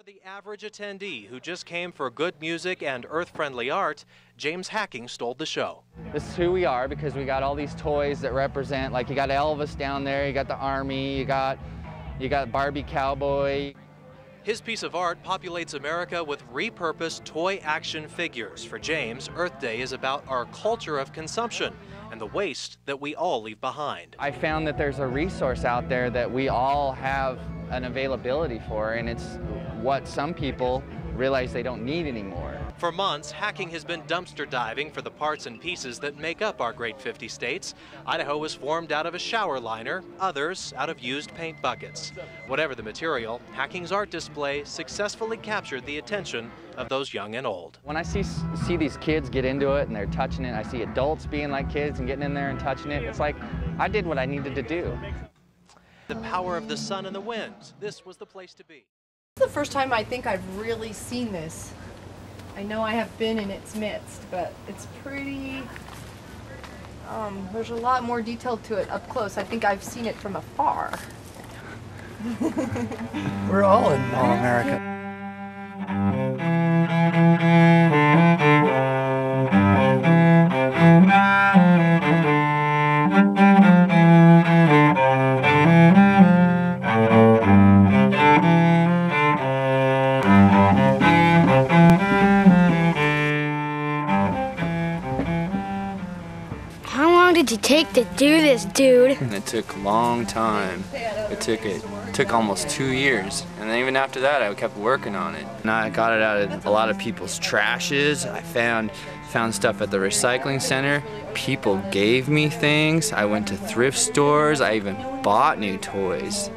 the average attendee who just came for good music and earth-friendly art, James Hacking stole the show. This is who we are because we got all these toys that represent, like you got Elvis down there, you got the Army, you got Barbie Cowboy. His piece of art populates America with repurposed toy action figures. For James, Earth Day is about our culture of consumption and the waste that we all leave behind. I found that there's a resource out there that we all have an availability for, and it's what some people realize they don't need anymore. For months, Hacking has been dumpster diving for the parts and pieces that make up our great 50 states. Idaho was formed out of a shower liner, others out of used paint buckets. Whatever the material, Hacking's art display successfully captured the attention of those young and old. When I see these kids get into it and they're touching it, I see adults being like kids and getting in there and touching it, it's like I did what I needed to do. The power of the sun and the wind, this was the place to be. This is the first time I think I've really seen this. I know I have been in its midst, but it's pretty, there's a lot more detail to it up close. I think I've seen it from afar. We're all in Walmerica. How long did you take to do this, dude? It took a long time. It took almost 2 years. And then even after that, I kept working on it. And I got it out of a lot of people's trashes. I found stuff at the recycling center. People gave me things. I went to thrift stores. I even bought new toys.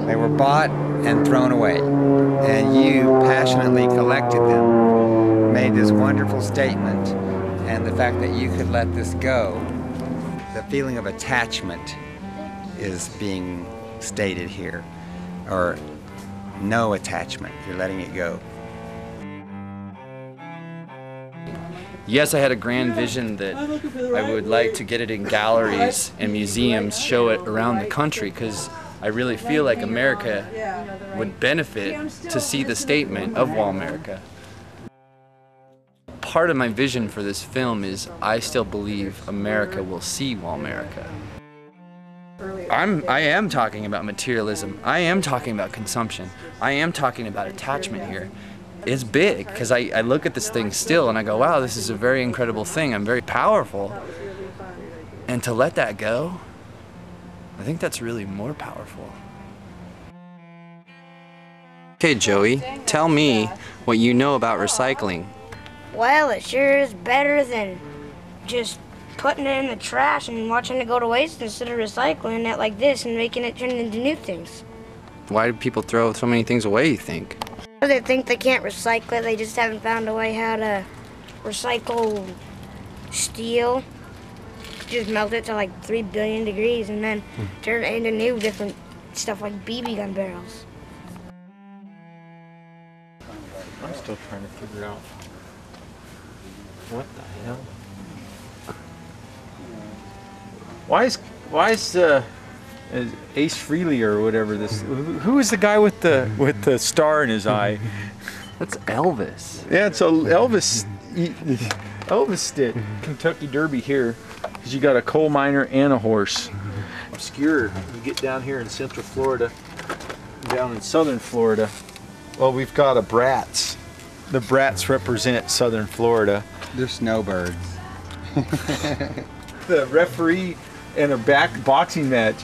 They were bought and thrown away, and you passionately collected them, made this wonderful statement, and the fact that you could let this go, the feeling of attachment is being stated here, or no attachment, you're letting it go. Yes, I had a grand vision that I would like to get it in galleries and museums, show it around the country, because I really feel like America would benefit to see the statement of Walmerica. Part of my vision for this film is I still believe America will see Walmerica. I am talking about materialism. I am talking about consumption. I am talking about attachment here. It's big, because I look at this thing still and I go, wow, this is a very incredible thing. I'm very powerful. And to let that go, I think that's really more powerful. Okay, Joey, tell me what you know about recycling. Well, it sure is better than just putting it in the trash and watching it go to waste instead of recycling it like this and making it turn into new things. Why do people throw so many things away, you think? They think they can't recycle it, they just haven't found a way how to recycle steel. Just melt it to like 3 billion degrees and then turn it into new different stuff like BB gun barrels. I'm still trying to figure out what the hell. Why is Ace Frehley or whatever this? Who is the guy with the star in his eye? That's Elvis. Yeah, so Elvis did Kentucky Derby here because you got a coal miner and a horse. Obscure. You get down here in Central Florida, down in Southern Florida. Well, we've got a Bratz. The Bratz represent Southern Florida. They're snowbirds. The referee in a boxing match.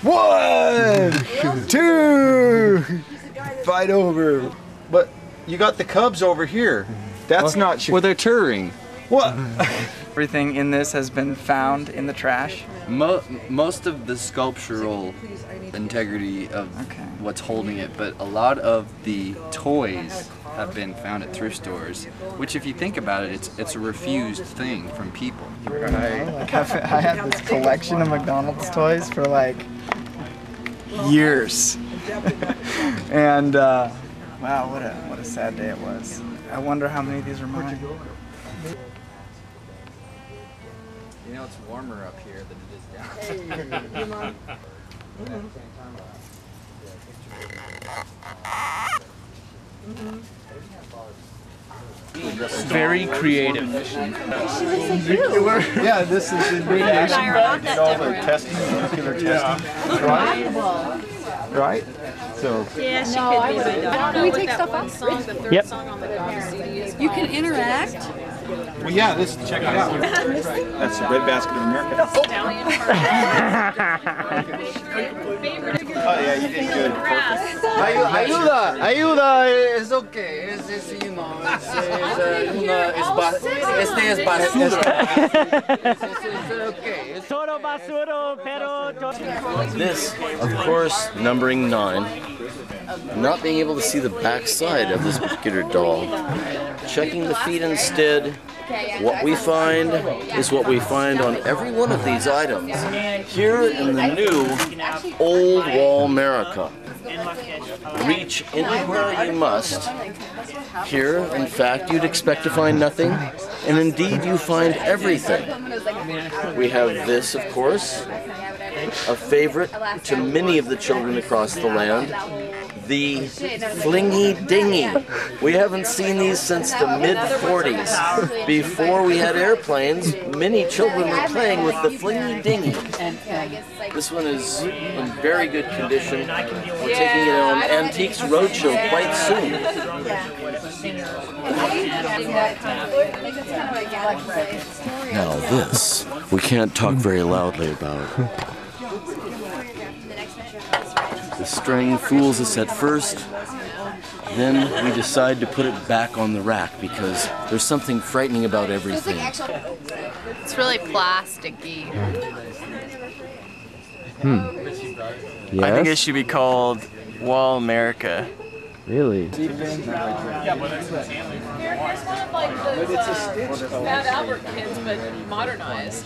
1, 2, fight over. But you got the Cubs over here. That's not sure. Well, they're touring. What? Everything in this has been found in the trash? Most of the sculptural integrity of what's holding it, but a lot of the toys have been found at thrift stores, which if you think about it, it's a refused thing from people. I had this collection of McDonald's toys for like years. And wow, what a sad day it was. I wonder how many of these are mine. You know, it's warmer up here than it is down. Very creative. Yeah, this is the radiation did all the testing, nuclear testing. Right? Right? So. Yeah, she could be my daughter. Can we take stuff off? Yep. Song on the You can interact. Well, yeah, check it out. That's the breadbasket of America. Oh, yeah, you did good. Ayuda, es okay. Es you know, este es basura. Todo basura, pero This, of course, numbering 9, not being able to see the backside of this particular doll. Checking the feet instead. What we find is what we find on every one of these items. Here in the new old Walmerica. Reach anywhere you must. Here, in fact, you'd expect to find nothing, and indeed you find everything. We have this, of course, a favorite to many of the children across the land. The flingy dinghy. We haven't seen these since the mid-40s. Before we had airplanes, many children were playing with the flingy dinghy. This one is in very good condition. We're taking it on Antiques Roadshow quite soon. Now this, we can't talk very loudly about. The string fools us at first, then we decide to put it back on the rack because there's something frightening about everything. It's really plasticky. Yes? I think it should be called Walmerica. Really? Here's one of like those Fat Albert kids, but modernized.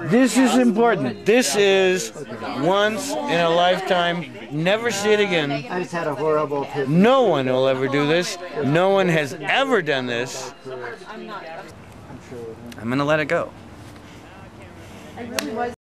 This is important. This is once in a lifetime. Never see it again. I just had a horrible opinion. No one will ever do this. No one has ever done this. I'm gonna let it go.